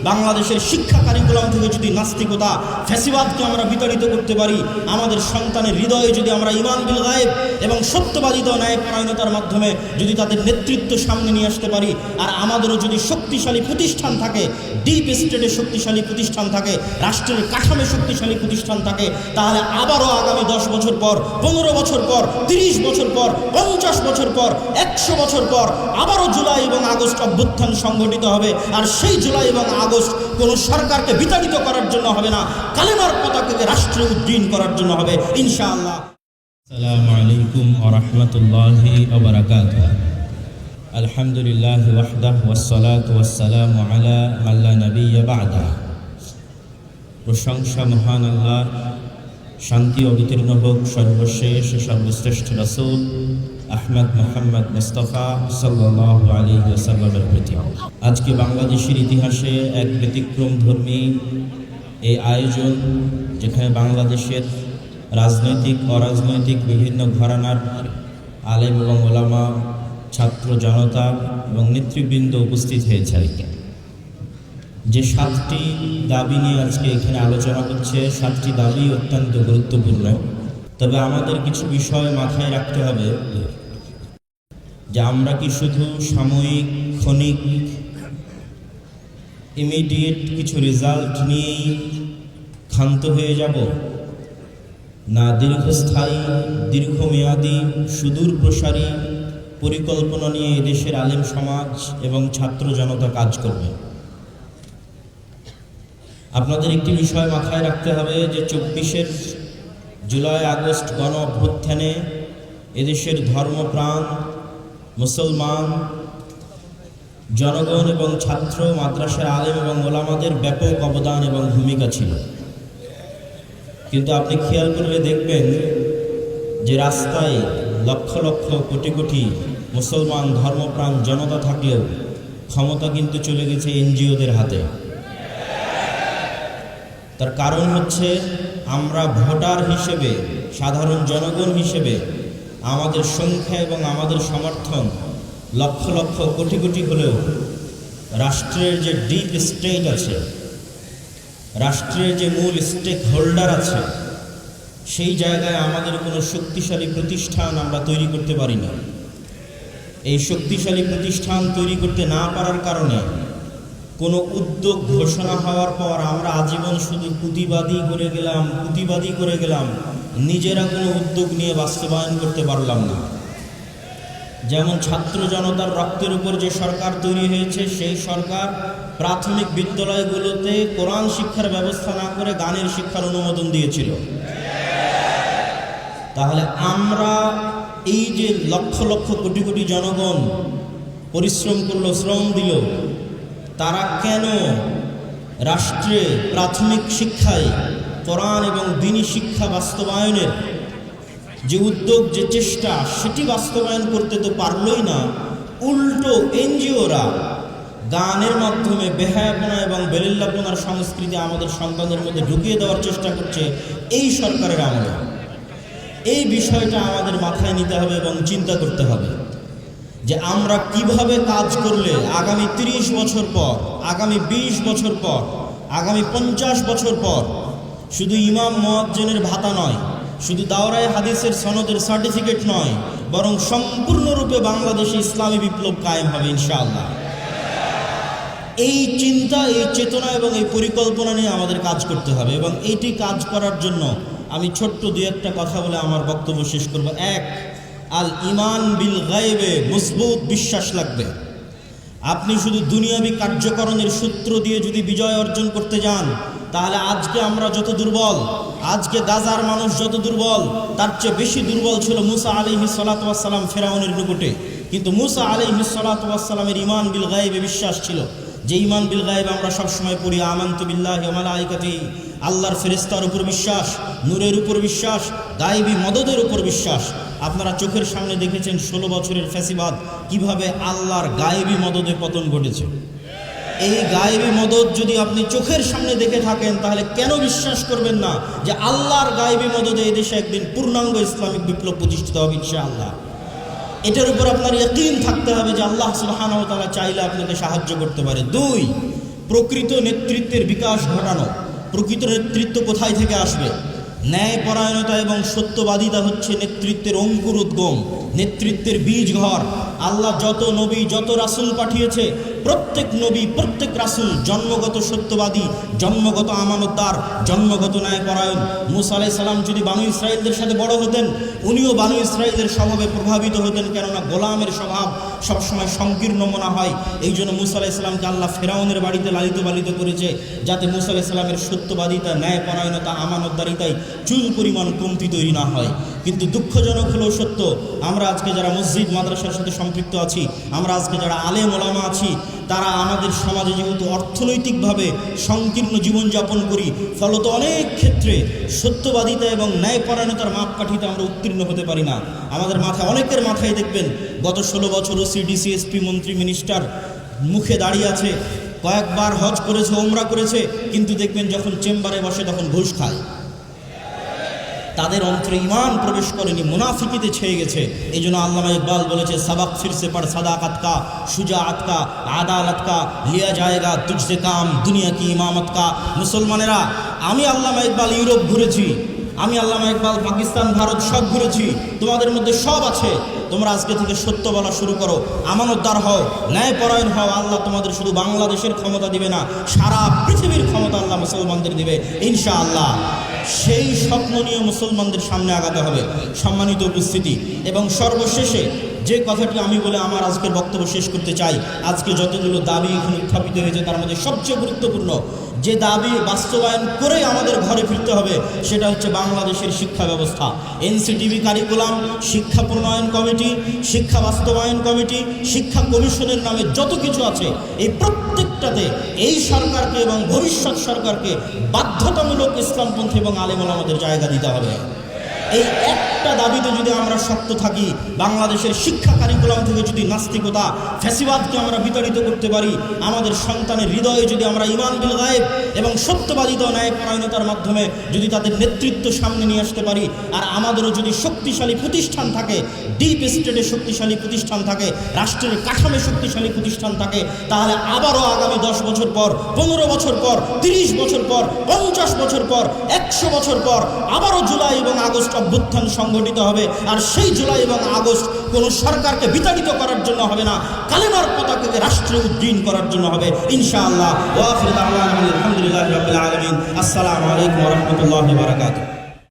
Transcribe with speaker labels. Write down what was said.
Speaker 1: বাংলাদেশের শিক্ষা কারিকুলাম থেকে যদি নাস্তিকতা ফ্যাসিবাদকে আমরা বিতাড়িত করতে পারি, আমাদের সন্তানের হৃদয়ে যদি আমরা ঈমান বিল গায়েব এবং সত্যবাদিতা ন্যায়পরায়ণতার মাধ্যমে যদি তাদের নেতৃত্ব সামনে নিয়ে আসতে পারি, আর আমাদেরও যদি শক্তিশালী প্রতিষ্ঠান থাকে, ডিপ স্টেটের শক্তিশালী প্রতিষ্ঠান থাকে, রাষ্ট্রের কাঠামো শক্তিশালী প্রতিষ্ঠান থাকে, তাহলে আবারও আগামী 10 বছর পর, 15 বছর পর, 30 বছর পর, 50 বছর পর, 100 বছর পর আবারও জুলাই এবং আগস্ট অভ্যুত্থান সংগঠিত হবে। আর সেই জুলাই এবং আগস্ট কোনো সরকারকে বিতাড়িত করার জন্য হবে না, কালেমার পতাকাকে রাষ্ট্রে উড্ডীন করার জন্য হবে ইনশাআল্লাহ।
Speaker 2: আসসালামু আলাইকুম ওয়া রাহমাতুল্লাহি ওয়া বারাকাতুহু। আলহামদুলিল্লাহি ওয়াহদাহু ওয়াসসালাতু ওয়াসসালামু আলা মান লা নাবিয়্যা বা'দা। প্রশংসা মহান আল্লাহর, শান্তি অবতীর্ণ হোক সর্বশেষ সর্বশ্রেষ্ঠ রাসূল আহমদ মুহাম্মদ মুস্তাফা সাল্লাল্লাহু আলাইহি ওয়াসাল্লামের প্রতি। আজকে বাংলাদেশের ইতিহাসে এক ব্যতিক্রমধর্মী এই আয়োজন, যেখানে বাংলাদেশের রাজনৈতিক অরাজনৈতিক বিভিন্ন ঘরানার আলেম এবং ওলামা, ছাত্র জনতা এবং নেতৃবৃন্দ উপস্থিত হয়েছে। যে 7টি দাবি নিয়ে আজকে এখানে আলোচনা হচ্ছে, 7টি দাবি অত্যন্ত গুরুত্বপূর্ণ। তবে আমাদের কিছু বিষয় মাথায় রাখতে হবে যে আমরা কি শুধু সাময়িক, ক্ষণিক, ইমিডিয়েট কিছু রেজাল্ট নিয়েই ক্ষান্ত হয়ে যাব, না দীর্ঘস্থায়ী, দীর্ঘমেয়াদী, সুদূর প্রসারী পরিকল্পনা নিয়ে এদেশের আলেম সমাজ এবং ছাত্র জনতা কাজ করবে। আপনাদের একটি বিষয় মাথায় রাখতে হবে যে 24 জুলাই আগস্ট গণ অভ্যুত্থানে এদেশের ধর্মপ্রাণ মুসলমান জনগণ এবং ছাত্র, মাদ্রাসার আলেম এবং ওলামাদের ব্যাপক অবদান এবং ভূমিকা ছিল। কিন্তু আপনি খেয়াল করলে দেখবেন যে রাস্তায় লক্ষ লক্ষ কোটি কোটি মুসলমান ধর্মপ্রাণ জনতা থাকলেও ক্ষমতা কিন্তু চলে গেছে এনজিওদের হাতে। তার কারণ হচ্ছে আমরা ভোটার হিসেবে, সাধারণ জনগণ হিসেবে আমাদের সংখ্যা এবং আমাদের সমর্থন লক্ষ লক্ষ কোটি কোটি হলেও রাষ্ট্রের যে ডিপ স্টেট আছে, রাষ্ট্রের যে মূল স্টেক হোল্ডার আছে, সেই জায়গায় আমাদের কোনো শক্তিশালী প্রতিষ্ঠান আমরা তৈরি করতে পারি না। এই শক্তিশালী প্রতিষ্ঠান তৈরি করতে না পারার কারণে কোনো উদ্যোগ ঘোষণা হওয়ার পর আমরা আজীবন শুধু প্রতিবাদী করে গেলাম, নিজেরা কোনো উদ্যোগ নিয়ে বাস্তবায়ন করতে পারলাম না। যেমন ছাত্র জনতার রক্তের উপর যে সরকার তৈরি হয়েছে, সেই সরকার প্রাথমিক বিদ্যালয়গুলোতে কোরআন শিক্ষার ব্যবস্থা না করে গানের শিক্ষার অনুমোদন দিয়েছিল। তাহলে আমরা এই যে লক্ষ লক্ষ কোটি কোটি জনগণ পরিশ্রম করলো, শ্রম দিল, তারা কেন রাষ্ট্রে প্রাথমিক শিক্ষায় কোরআন এবং দ্বীনি শিক্ষা বাস্তবায়নের যে উদ্যোগ, যে চেষ্টা, সেটি বাস্তবায়ন করতে তো পারলই না, উল্টো এনজিওরা গানের মাধ্যমে বেহায়াপনা এবং বেলিল্লাপনার সংস্কৃতি আমাদের সন্তানদের মধ্যে ঢুকিয়ে দেওয়ার চেষ্টা করছে এই সরকারের আমলে। এই বিষয়টা আমাদের মাথায় নিতে হবে এবং চিন্তা করতে হবে যে আমরা কিভাবে কাজ করলে আগামী 30 বছর পর, আগামী 20 বছর পর, আগামী 50 বছর পর শুধু ইমাম মুয়াজ্জিনের ভাতা নয়, শুধু দাওরায়ে হাদিসের সনদের সার্টিফিকেট নয়, বরং সম্পূর্ণরূপে বাংলাদেশে ইসলামী বিপ্লব কায়েম হবে ইনশাআল্লাহ। এই চিন্তা, এই চেতনা এবং এই পরিকল্পনা নিয়ে আমাদের কাজ করতে হবে। এবং এইটি কাজ করার জন্য আমি ছোট্ট 2-1টা কথা বলে আমার বক্তব্য শেষ করব। 1, আল ইমান বিল গায়বে মজবুত বিশ্বাস লাগবে। আপনি শুধু দুনিয়াবী কার্যকরণের সূত্র দিয়ে যদি বিজয় অর্জন করতে যান, তাহলে আজকে আমরা যত দুর্বল, আজকে গাজার মানুষ যত দুর্বল, তার চেয়ে বেশি দুর্বল ছিল মুসা আলাইহিস সালাতু ওয়াস সালাম ফেরাউনের নিকটে। কিন্তু মুসা আলাইহিস সালাতু ওয়াস সালামের ইমান বিল গায়বে বিশ্বাস ছিল। যে ইমান বিল গায়ব আমরা সবসময় পড়ি, আমানতু বিল্লাহি ওয়া মালাইকাতিহি, আল্লাহর ফেরেশতার উপর বিশ্বাস, নূরের উপর বিশ্বাস, গায়বী মদদের উপর বিশ্বাস। আপনারা চোখের সামনে দেখেছেন 16 বছরের ফ্যাসিবাদ কিভাবে আল্লাহর গায়বী মদদে পতন ঘটেছে। এই গায়বী মদদ যদি আপনি চোখের সামনে দেখে থাকেন, তাহলে কেন বিশ্বাস করবেন না যে আল্লাহর গায়বী মদদে এদেশে একদিন পূর্ণাঙ্গ ইসলামিক বিপ্লব প্রতিষ্ঠিত হবে ইনশাআল্লাহ। এটার উপর আপনার ইয়াকিন থাকতে হবে যে আল্লাহ সুবহানাহু ওয়া তাআলা চাইলে আপনাকে সাহায্য করতে পারে। 2,
Speaker 1: প্রকৃত নেতৃত্বের বিকাশ ঘটানো। প্রকৃত নেতৃত্ব কোথায় থেকে আসবে? ন্যায়পরায়ণতা এবং সত্যবাদিতা হচ্ছে নেতৃত্বের অঙ্কুরোদ্গম, নেতৃত্বের বীজ ঘর। আল্লাহ যত নবী, যত রাসূল পাঠিয়েছে, প্রত্যেক নবী, প্রত্যেক রাসূল জন্মগত সত্যবাদী, জন্মগত আমানতদার, জন্মগত ন্যায়পরায়ণ। মূসা আলাইহিস সালাম যদি বানু ইসরাঈলদের সাথে বড় হতেন, উনিও বানু ইসরাঈলের স্বভাবে প্রভাবিত হতেন, কেননা গোলামের স্বভাব সবসময় সংকীর্ণ মনে হয়। এই জন্য মূসা আলাইহিস সালামকে আল্লাহ ফেরাউনের বাড়িতে লালিত পালিত করেছে, যাতে মূসা আলাইহিস সালামের সত্যবাদিতা, ন্যায়পরায়ণতা, আমানতদারিতায় চুল পরিমাণ কমতি তৈরি না হয়। কিন্তু দুঃখজনক হলেও সত্য, আমরা আজকে যারা মসজিদ মাদ্রাসার সাথে সম্পৃক্ত আছি, আমরা আজকে যারা আলেম ওলামা আছি, তারা আমাদের সমাজে যেহেতু অর্থনৈতিকভাবে সংকীর্ণ জীবনযাপন করি, ফলত অনেক ক্ষেত্রে সত্যবাদিতা এবং ন্যায়পরায়ণতার মাপকাঠিতে আমরা উত্তীর্ণ হতে পারি না। আমাদের মাথায়, অনেকের মাথায় দেখবেন গত 16 বছর ওসি, ডিসি, এসপি, মন্ত্রী, মিনিস্টার মুখে দাঁড়িয়ে আছে, কয়েকবার হজ করেছে, ওমরা করেছে, কিন্তু দেখবেন যখন চেম্বারে বসে তখন ঘুষ খায়। তাদের অন্তরে ঈমান প্রবেশ করেনি, মুনাফিকিতে ছেয়ে গেছে। এই জন্য আল্লামা ইকবাল বলেছে, সাবাক ফিরসে পড় সাদাকাত কা, শুজাআত কা, আদালত কা, লিয়া জায়েগা তুঝসে কাম, দুনিয়া কি ইমামত কা। মুসলমানেরা, আমি আল্লামা ইকবাল ইউরোপ ঘুরেছি, আমি আল্লামা ইকবাল পাকিস্তান, ভারত সব ঘুরেছি, তোমাদের মধ্যে সব আছে। তোমরা আজকে থেকে সত্য বলা শুরু করো, আমানতদার হও, ন্যায়পরায়ণ হও। আল্লাহ তোমাদের শুধু বাংলাদেশের ক্ষমতা দিবে না, সারা পৃথিবীর ক্ষমতা আল্লাহ মুসলমানদের দিবে ইনশাআল্লাহ। সেই স্বপ্ন নিয়ে মুসলমানদের সামনে আগাতে হবে। সম্মানিত উপস্থিতি, এবং সর্বশেষে যে কথাটি আমি বলে আমার আজকের বক্তব্য শেষ করতে চাই, আজকে যতগুলো দাবি এখানে উত্থাপিত হয়েছে তার মধ্যে সবচেয়ে গুরুত্বপূর্ণ যে দাবি বাস্তবায়ন করে আমাদের ঘরে ফিরতে হবে, সেটা হচ্ছে বাংলাদেশের শিক্ষা ব্যবস্থা। এনসিটিভি কারিকুলাম, শিক্ষা প্রণয়ন কমিটি, শিক্ষা বাস্তবায়ন কমিটি, শিক্ষা কমিশনের নামে যত কিছু আছে, এই প্রত্যেকটাতে এই সরকারকে এবং ভবিষ্যৎ সরকারকে বাধ্যতামূলক ইসলামপন্থী এবং আলেম ওলামাদের জায়গা দিতে হবে। এই একটা দাবিতে যদি আমরা শক্ত থাকি, বাংলাদেশের শিক্ষা কারিকুলাম থেকে যদি নাস্তিকতা, ফ্যাসিবাদকে আমরা বিতাড়িত করতে পারি, আমাদের সন্তানের হৃদয়ে যদি আমরা ঈমান বিল গায়েব এবং সত্যবাদিতা, ন্যায়পরায়ণতার মাধ্যমে যদি তাদের নেতৃত্ব সামনে নিয়ে আসতে পারি, আর আমাদেরও যদি শক্তিশালী প্রতিষ্ঠান থাকে, ডিপ স্টেটে শক্তিশালী প্রতিষ্ঠান থাকে, রাষ্ট্রের কাঠামে শক্তিশালী প্রতিষ্ঠান থাকে, তাহলে আবারও আগামী 10 বছর পর, 15 বছর পর, 30 বছর পর, 50 বছর পর, 100 বছর পর আবারও জুলাই এবং আগস্ট অভ্যুত্থান সংগঠিত হবে। আর সেই জুলাই এবং আগস্ট কোনো সরকারকে বিতাড়িত করার জন্য হবে না, কালেমার পতাকাকে রাষ্ট্রে উদ্দীন করার জন্য হবে ইনশাআল্লাহ। ওয়া আখিরু দাওয়ানা আলহামদুলিল্লাহি রাব্বিল আলামিন। আসসালামু আলাইকুম ওয়া রাহমাতুল্লাহি ওয়া বারাকাতুহু।